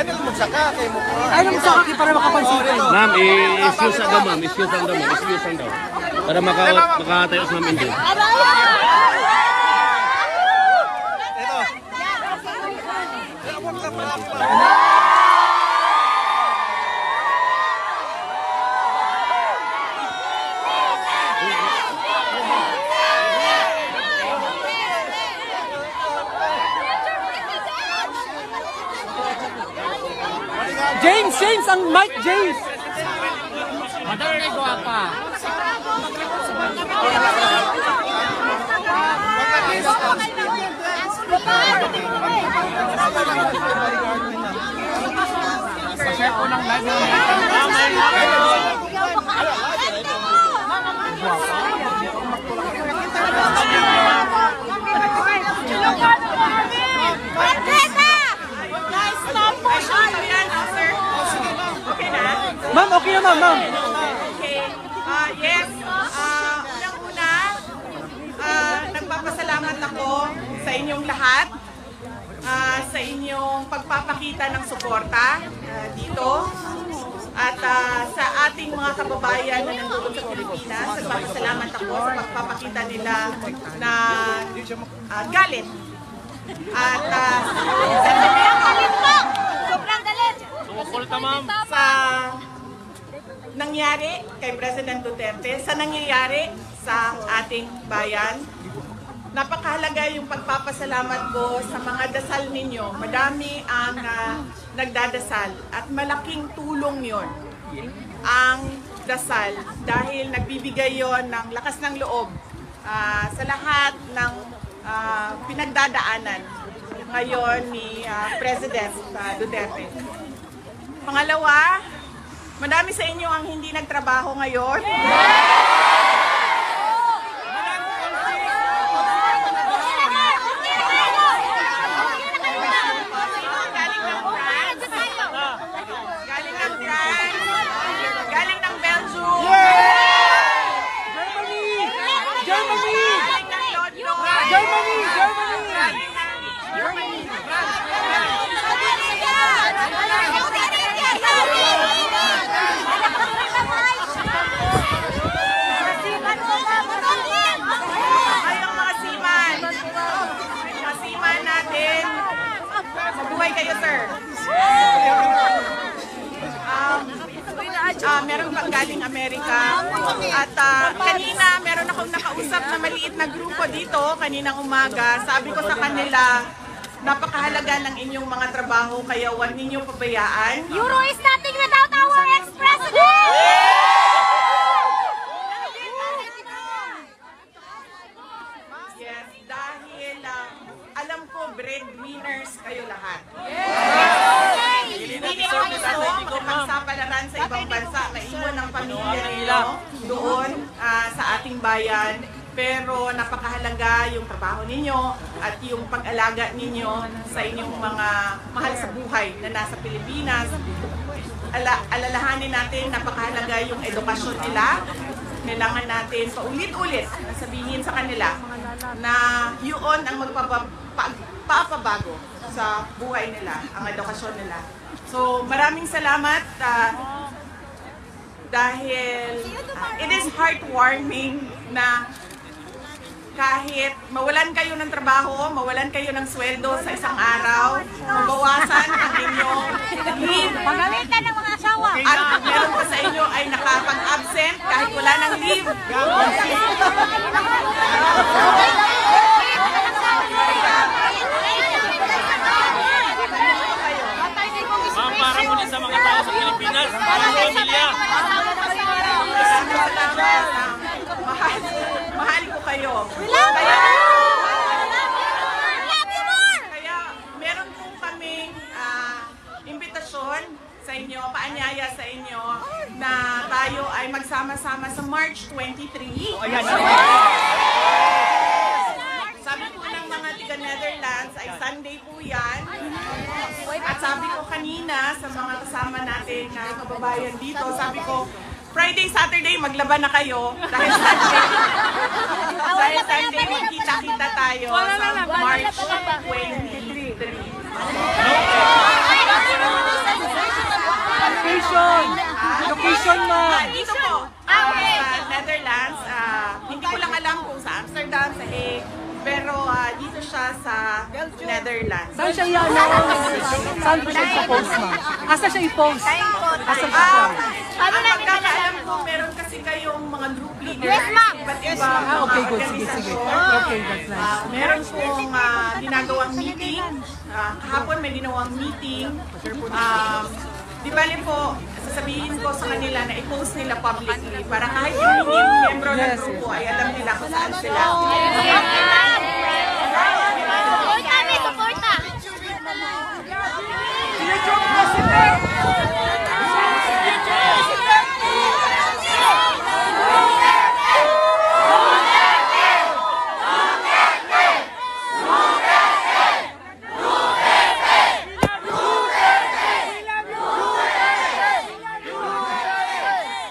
Ay, magsaka para makapansin. Ma'am, excuse daw ma'am. Excuse daw ma'am. Excuse daw. Para makatayo sa ma'am hindi. James, ang Mike James. Madali ko apa. Kasi unang live Ma'am, okay na ma'am. Okay. Yes. Unang-una, nagpapasalamat ako sa inyong lahat, sa inyong pagpapakita ng suporta dito, at sa ating mga kababayan na nandoon sa Pilipinas. Nagpapasalamat ako sa pagpapakita nila na galit. At sobrang galit. Sa nangyari kay President Duterte, sa nangyayari sa ating bayan. Napakahalaga yung pagpapasalamat ko sa mga dasal ninyo. Madami ang nagdadasal at malaking tulong yon ang dasal dahil nagbibigay yon ng lakas ng loob sa lahat ng pinagdadaanan ngayon ni President Duterte. Pangalawa, madami sa inyo ang hindi nagtrabaho ngayon. Galing ng Belgium. Germany. Galing ng London. Germany. Ayong mga seaman natin. Mabuhay kayo, sir. Meron pang galing Amerika. At kanina, meron akong nakausap na maliit na grupo dito, kaninang umaga. Sabi ko sa kanila, napakahalaga ng inyong mga trabaho, kaya huwag ninyo pabayaan. Euro is nothing without our ex-president! Yes, dahil alam ko breadwinners kayo lahat. Hindi nyo gusto magsapalaran sa ibang bansa, maiwan ang pamilya ninyo doon sa ating bayan. Pero napakahalaga yung trabaho ninyo at yung pag-alaga ninyo sa inyong mga mahal sa buhay na nasa Pilipinas. Alalahanin natin, napakahalaga yung edukasyon nila. Kailangan natin paulit-ulit na sabihin sa kanila na yun ang magpapabago sa buhay nila, ang edukasyon nila. So maraming salamat dahil it is heartwarming na kahit mawalan kayo ng trabaho, mawalan kayo ng sweldo sa isang araw, mabawasan ang inyong leave. Pagalitan ng mga asawa. At meron pa sa inyo ay nakapag-absent kahit wala ng leave. Ma'am, para muna sa mga tao sa Pilipinas, para sa pamilya. Mahal ko kayo. Kaya meron po kaming imbitasyon sa inyo, paanyaya sa inyo na tayo ay magsama-sama sa March 23. Sabi po ng mga tiga-Netherlands ay Sunday po yan. At sabi ko kanina sa mga kasama natin na kababayan dito, sabi ko, Friday, Saturday, maglaban na kayo. Dahil Sunday, magkita-kita tayo sa March 23. Location! Location, ma'am! Dito po, sa Netherlands. Hindi ko lang alam kung sa Amsterdam, sa Hague, pero dito siya sa Netherlands. Saan siya i-announce? Saan po siya i-post, ma'am? Asa siya i-post? Asa siya? Ang pagkakaalam ko, meron kasi kayong mga group leaders. Yes, ma'am. Iba't iba Okay, good. Sige, sige. Okay, that's nice. Meron pong ginagawang meeting. Kahapon may ginawang meeting. Di bali po, sasabihin ko sa kanila na i-post nila publicly para kahit yung hindi membro ng grupo ay alam nila kung saan sila. Suporta, may suporta.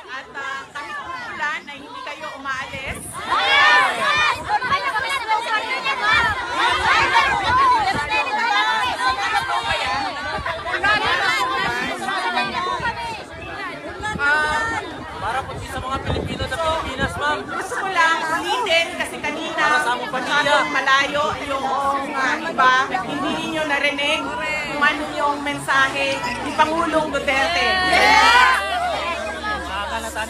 At kahit umuulan ay hindi kayo umaalis. Para po sa mga Pilipino sa Pilipinas, ma'am. Gusto ko lang ulitin kasi kanina Kasama pamilya. masyadong malayo yung iba. Hindi ninyo narinig kung ano yung mensahe ni Pangulong Duterte.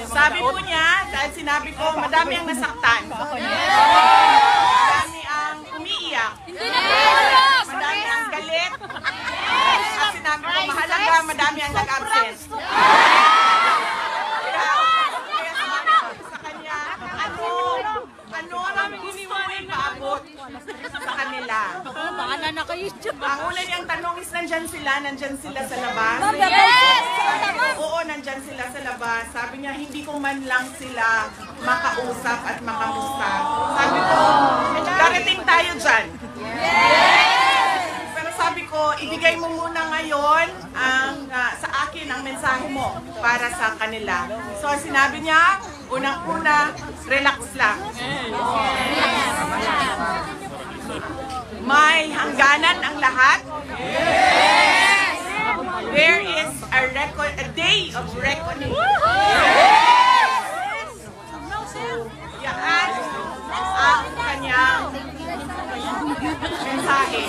Sabi po niya, dahil sinabi ko, madami ang nasaktan. Madami ang umiiyak. Madami ang galit. At sinabi ko, mahalaga, madami ang nag-absent. Kaya sinabi ko sa kanya, ano ang gusto mo ipaabot sa kanila? Ang una niyang tanong is, nandyan sila sa labas? Oo, nandyan sila sa labas. Sabi niya, hindi ko man lang sila makausap at makamusta. Sabi ko, darating tayo dyan. Pero sabi ko, ibigay mo muna ngayon sa akin ang mensahe mo para sa kanila. So sinabi niya, unang-una, relax lang. May hangganan ang lahat. There is a day of reckoning. Yan ang kanyang mensahe.